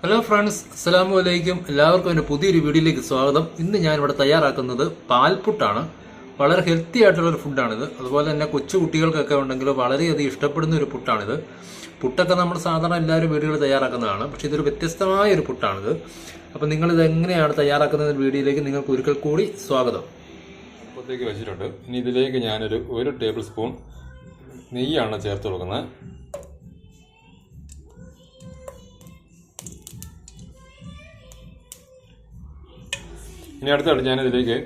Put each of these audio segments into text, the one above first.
Hello friends, അസ്സലാമു അലൈക്കും. എല്ലാവർക്കും എൻ്റെ പുതിയൊരു വീഡിയോയിലേക്ക് സ്വാഗതം. ഇന്ന് ഞാൻ ഇവിടെ തയ്യാറാക്കുന്നത് പാൽപുട്ടാണ്. വളരെ ഹെൽത്തി ആയിട്ടുള്ളൊരു ഫുഡാണിത്. അതുപോലെ തന്നെ കൊച്ചു കുട്ടികൾക്കൊക്കെ ഉണ്ടെങ്കിൽ വളരെയധികം ഇഷ്ടപ്പെടുന്ന ഒരു പുട്ടാണിത്. പുട്ടൊക്കെ നമ്മൾ സാധാരണ എല്ലാവരും വീടുകളിൽ തയ്യാറാക്കുന്നതാണ്, പക്ഷേ ഇതൊരു വ്യത്യസ്തമായ ഒരു പുട്ടാണിത്. അപ്പോൾ നിങ്ങളിത് എങ്ങനെയാണ് തയ്യാറാക്കുന്നത് വീഡിയോയിലേക്ക് നിങ്ങൾക്ക് ഒരിക്കൽ കൂടി സ്വാഗതം. അപ്പത്തേക്ക് വെച്ചിട്ടുണ്ട്. ഇനി ഇതിലേക്ക് ഞാനൊരു 1 ടേബിൾ സ്പൂൺ നെയ്യാണ് ചേർത്ത് കൊടുക്കുന്നത്. ഇനി അടുത്തായിട്ട് ഞാനിതിലേക്ക്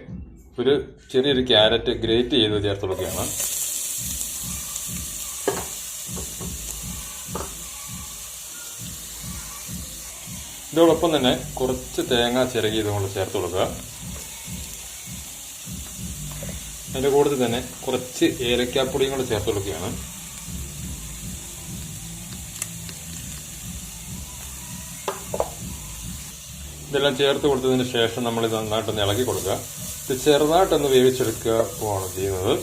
ഒരു ചെറിയൊരു ക്യാരറ്റ് ഗ്രേറ്റ് ചെയ്ത് ചേർത്ത് കൊടുക്കുകയാണ്. ഇതോടൊപ്പം തന്നെ കുറച്ച് തേങ്ങ ചിരകിയത് കൊണ്ട് ചേർത്ത് കൊടുക്കുക. അതിൻ്റെ കൂട്ടത്തിൽ തന്നെ കുറച്ച് ഏലക്കാപ്പൊടിയും കൂടെ ചേർത്ത് കൊടുക്കുകയാണ്. ഇതെല്ലാം ചേർത്ത് കൊടുത്തതിന് ശേഷം നമ്മൾ ഇത് നന്നായിട്ടൊന്ന് ഇളക്കി കൊടുക്കുക. ഇത് ചെറുതായിട്ടൊന്ന് വേവിച്ചെടുക്കുക പോവാണ് ചെയ്യുന്നത്.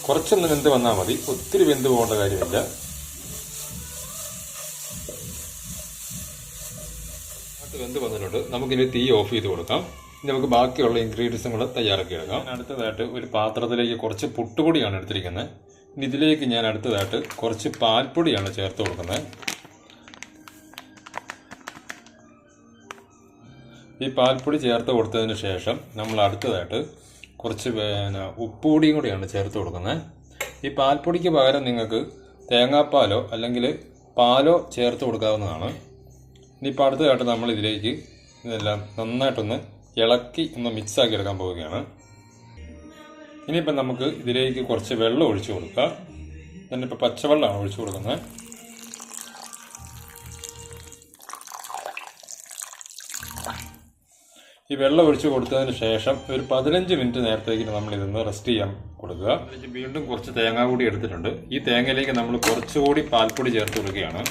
കുറച്ചൊന്ന് വെന്ത് വന്നാൽ മതി, ഒത്തിരി വെന്ത് പോകേണ്ട കാര്യമില്ല. വെന്ത് വന്നിട്ടുണ്ട്. നമുക്കിനി തീ ഓഫ് ചെയ്ത് കൊടുക്കാം. ഇനി നമുക്ക് ബാക്കിയുള്ള ഇൻഗ്രീഡിയൻസും കൂടെ തയ്യാറാക്കി എടുക്കാം. അടുത്തതായിട്ട് ഒരു പാത്രത്തിലേക്ക് കുറച്ച് പുട്ടുപൊടിയാണ് എടുത്തിരിക്കുന്നത്. ഇനി ഇതിലേക്ക് ഞാൻ അടുത്തതായിട്ട് കുറച്ച് പാൽപ്പൊടിയാണ് ചേർത്ത് കൊടുക്കുന്നത്. ഈ പാൽപ്പൊടി ചേർത്ത് കൊടുത്തതിന് ശേഷം നമ്മൾ അടുത്തതായിട്ട് കുറച്ച് ഉപ്പുപൊടിയും കൂടിയാണ് ചേർത്ത് കൊടുക്കുന്നത്. ഈ പാൽപ്പൊടിക്ക് പകരം നിങ്ങൾക്ക് തേങ്ങാപ്പാലോ അല്ലെങ്കിൽ പാലോ ചേർത്ത് കൊടുക്കാവുന്നതാണ്. ഇനിയിപ്പോൾ അടുത്തതായിട്ട് നമ്മൾ ഇതിലേക്ക് ഇതെല്ലാം നന്നായിട്ടൊന്ന് ഇളക്കി ഒന്ന് മിക്സാക്കി എടുക്കാൻ പോവുകയാണ്. ഇനിയിപ്പം നമുക്ക് ഇതിലേക്ക് കുറച്ച് വെള്ളം ഒഴിച്ചു കൊടുക്കുക. ഞാനിപ്പോൾ പച്ചവെള്ളമാണ് ഒഴിച്ചു കൊടുക്കുന്നത്. ഈ വെള്ളം ഒഴിച്ച് കൊടുത്തതിന് ശേഷം ഒരു 15 മിനിറ്റ് നേരത്തേക്ക് നമ്മൾ ഇതൊന്ന് റെസ്റ്റ് ചെയ്യാൻ കൊടുക്കുക. വീണ്ടും കുറച്ച് തേങ്ങ കൂടി എടുത്തിട്ടുണ്ട്. ഈ തേങ്ങയിലേക്ക് നമ്മൾ കുറച്ചുകൂടി പാൽപ്പൊടി ചേർത്ത് കൊടുക്കുകയാണ്.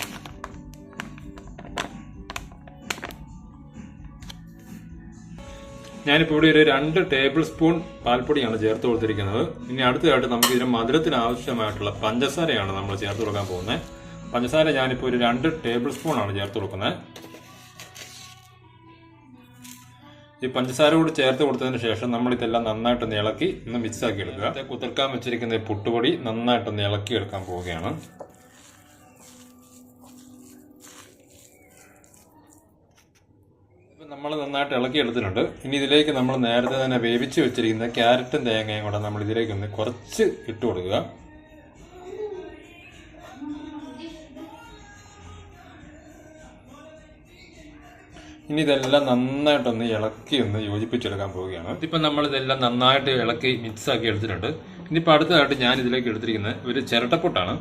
ഞാനിപ്പോൾ ഇവിടെ ഒരു 2 ടേബിൾ സ്പൂൺ പാൽപ്പൊടിയാണ് ചേർത്ത് കൊടുത്തിരിക്കുന്നത്. ഇനി അടുത്തതായിട്ട് നമുക്ക് ഇതിന് മധുരത്തിന് ആവശ്യമായിട്ടുള്ള പഞ്ചസാരയാണ് നമ്മൾ ചേർത്ത് കൊടുക്കാൻ പോകുന്നത്. പഞ്ചസാര ഞാനിപ്പോൾ ഒരു 2 ടേബിൾ സ്പൂൺ ആണ് ചേർത്ത് കൊടുക്കുന്നത്. ഈ പഞ്ചസാര കൂടി ചേർത്ത് കൊടുത്തതിന് ശേഷം നമ്മൾ ഇതെല്ലാം നന്നായിട്ടൊന്ന് ഇളക്കി ഒന്ന് മിക്സ് ആക്കി എടുക്കുക. കുതിർക്കാൻ വെച്ചിരിക്കുന്ന ഈ പുട്ടുപൊടി നന്നായിട്ടൊന്ന് ഇളക്കി എടുക്കാൻ പോവുകയാണ്. ഇപ്പം നമ്മൾ നന്നായിട്ട് ഇളക്കി എടുത്തിട്ടുണ്ട്. ഇനി ഇതിലേക്ക് നമ്മൾ നേരത്തെ തന്നെ വേവിച്ച് വെച്ചിരിക്കുന്ന ക്യാരറ്റും തേങ്ങയും കൂടെ നമ്മൾ ഇതിലേക്കൊന്ന് കുറച്ച് ഇട്ട് കൊടുക്കുക. ഇനി ഇതെല്ലാം നന്നായിട്ടൊന്ന് ഇളക്കി ഒന്ന് യോജിപ്പിച്ചെടുക്കാൻ പോവുകയാണ്. ഇപ്പം നമ്മൾ ഇതെല്ലാം നന്നായിട്ട് ഇളക്കി മിക്സ് ആക്കി എടുത്തിട്ടുണ്ട്. ഇനിയിപ്പോൾ അടുത്തതായിട്ട് ഞാൻ ഇതിലേക്ക് എടുത്തിരിക്കുന്നത് ഒരു ചിരട്ടപ്പൊട്ടാണ്.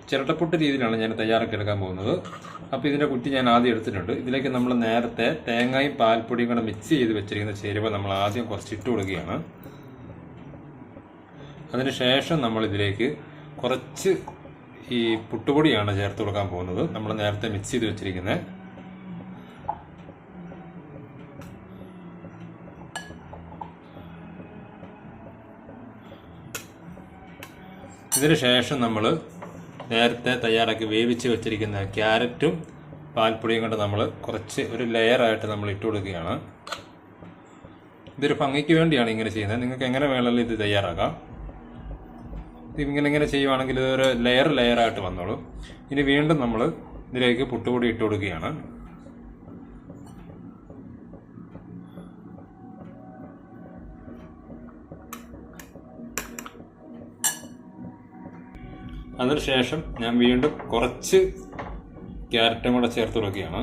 ചിരട്ടപ്പൊട്ട് രീതിയിലാണ് ഞാൻ തയ്യാറാക്കി എടുക്കാൻ പോകുന്നത്. അപ്പോൾ ഇതിൻ്റെ കുറ്റി ഞാൻ ആദ്യം എടുത്തിട്ടുണ്ട്. ഇതിലേക്ക് നമ്മൾ നേരത്തെ തേങ്ങയും പാൽപ്പൊടിയും കൂടെ മിക്സ് ചെയ്ത് വെച്ചിരിക്കുന്ന ചേരുവ നമ്മൾ ആദ്യം കുറച്ച് ഇട്ട് കൊടുക്കുകയാണ്. അതിനുശേഷം നമ്മൾ ഇതിലേക്ക് കുറച്ച് ഈ പുട്ടുപൊടിയാണ് ചേർത്ത് കൊടുക്കാൻ പോകുന്നത്. നമ്മൾ നേരത്തെ മിക്സ് ചെയ്ത് വെച്ചിരിക്കുന്നത്. ഇതിന് ശേഷം നമ്മൾ നേരത്തെ തയ്യാറാക്കി വേവിച്ച് വെച്ചിരിക്കുന്ന ക്യാരറ്റും പാൽപ്പൊടിയും കൊണ്ട് നമ്മൾ കുറച്ച് ഒരു ലെയറായിട്ട് നമ്മൾ ഇട്ട് കൊടുക്കുകയാണ്. ഇതൊരു ഭംഗിക്ക് വേണ്ടിയാണ് ഇങ്ങനെ ചെയ്യുന്നത്. നിങ്ങൾക്ക് എങ്ങനെ വേണമെങ്കിലും ഇത് തയ്യാറാക്കാം. ഇങ്ങനെ ചെയ്യുവാണെങ്കിൽ ഇതൊരു ലെയറായിട്ട് വന്നോളൂ. ഇനി വീണ്ടും നമ്മൾ ഇതിലേക്ക് പുട്ടുപൊടി ഇട്ട് കൊടുക്കുകയാണ്. അതിനുശേഷം ഞാൻ വീണ്ടും കുറച്ച് ക്യാരറ്റും കൂടെ ചേർത്ത് കൊടുക്കുകയാണ്.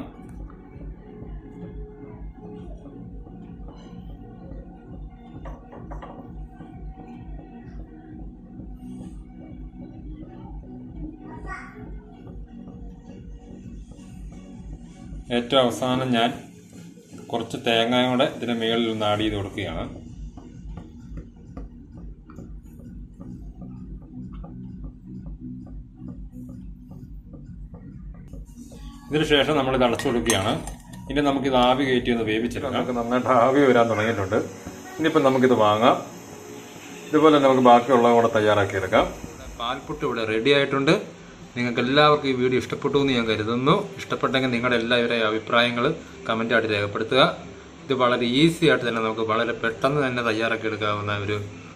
ഏറ്റവും അവസാനം ഞാൻ കുറച്ച് തേങ്ങയും കൂടെ ഇതിന് മുകളിൽ ഒന്ന് ആഡ് ചെയ്ത് കൊടുക്കുകയാണ്. ഇതിനുശേഷം നമ്മൾ ഇത് അടച്ചു കൊടുക്കുകയാണ്. ഇനി നമുക്കിത് ആവി കയറ്റി ഒന്ന് വേവിച്ചെടുക്കാം. നമുക്ക് നന്നായിട്ട് ആവി വരാൻ തുടങ്ങിയിട്ടുണ്ട്. ഇനിയിപ്പം നമുക്കിത് വാങ്ങാം. ഇതുപോലെ നമുക്ക് ബാക്കിയുള്ളത് കൂടെ തയ്യാറാക്കിയെടുക്കാം. പാൽപുട്ട് ഇവിടെ റെഡി ആയിട്ടുണ്ട്. നിങ്ങൾക്ക് എല്ലാവർക്കും ഈ വീഡിയോ ഇഷ്ടപ്പെട്ടു എന്ന് ഞാൻ കരുതുന്നു. ഇഷ്ടപ്പെട്ടെങ്കിൽ നിങ്ങളുടെ എല്ലാവരുടെയും അഭിപ്രായങ്ങൾ കമൻറ്റായിട്ട് രേഖപ്പെടുത്തുക. ഇത് വളരെ ഈസി ആയിട്ട് തന്നെ നമുക്ക് വളരെ പെട്ടെന്ന് തന്നെ തയ്യാറാക്കി എടുക്കാവുന്ന ഒരു